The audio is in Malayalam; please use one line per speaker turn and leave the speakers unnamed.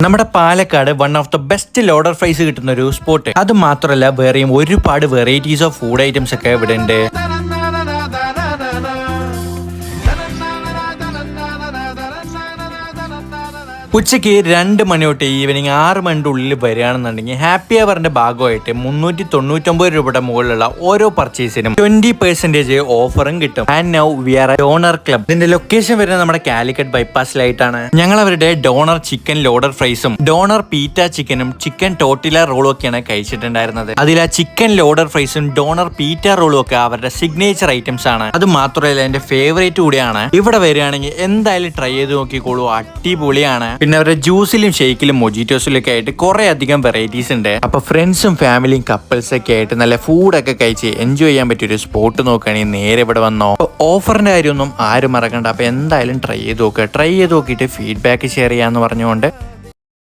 നമ്മുടെ Palakkad one of the best loader fries കിട്ടുന്ന ഒരു സ്പോട്ട്. അത് മാത്രമല്ല വേറെയും ഒരുപാട് വെറൈറ്റീസ് ഓഫ് ഫുഡ് ഐറ്റംസ് ഒക്കെ ഇവിടെ ഉണ്ട്. ഉച്ചയ്ക്ക് 2 മണി തൊട്ട് ഈവനിങ് 6 മണിയുടെ ഉള്ളിൽ വരികയാണെന്നുണ്ടെങ്കിൽ ഹാപ്പി അവറിന്റെ ഭാഗമായിട്ട് 399 രൂപയുടെ മുകളിലുള്ള ഓരോ പർച്ചേസിനും 20% ഓഫറും കിട്ടും. And now we are doner club. ഇതിന്റെ ലൊക്കേഷൻ വരുന്നത് നമ്മുടെ കാലിക്കറ്റ് ബൈപ്പാസിലായിട്ടാണ്. ഞങ്ങൾ അവരുടെ ഡോണർ ചിക്കൻ ലോഡർ ഫ്രൈസും ഡോണർ പീറ്റ ചിക്കനും ചിക്കൻ ടോട്ടില റോളും ഒക്കെയാണ് കഴിച്ചിട്ടുണ്ടായിരുന്നത്. അതിൽ ആ ചിക്കൻ ലോഡർ ഫ്രൈസും ഡോണർ പീറ്റ റോളും ഒക്കെ അവരുടെ സിഗ്നേച്ചർ ഐറ്റംസ് ആണ്. അത് മാത്രമല്ല എന്റെ ഫേവറേറ്റ് കൂടിയാണ്. ഇവിടെ വരികയാണെങ്കിൽ എന്തായാലും ട്രൈ ചെയ്ത് നോക്കിക്കോളൂ, അടിപൊളിയാണ്. പിന്നെ അവരുടെ ജ്യൂസിലും ഷേക്കിലും മൊജിറ്റോസിലും ഒക്കെ ആയിട്ട് കുറെ അധികം വെറൈറ്റീസ് ഉണ്ട്. അപ്പൊ ഫ്രണ്ട്സും ഫാമിലിയും കപ്പിൾസ് ഒക്കെ ആയിട്ട് നല്ല ഫുഡൊക്കെ കഴിച്ച് എൻജോയ് ചെയ്യാൻ പറ്റിയ ഒരു സ്പോട്ട് നോക്കുകയാണെങ്കിൽ നേരെ ഇവിടെ വന്നോ. ഓഫറിന്റെ കാര്യമൊന്നും ആരും മറക്കണ്ട. അപ്പൊ എന്തായാലും ട്രൈ ചെയ്ത് നോക്കുക. ട്രൈ ചെയ്ത് നോക്കിയിട്ട് ഫീഡ്ബാക്ക് ഷെയർ ചെയ്യാന്ന് പറഞ്ഞുകൊണ്ട്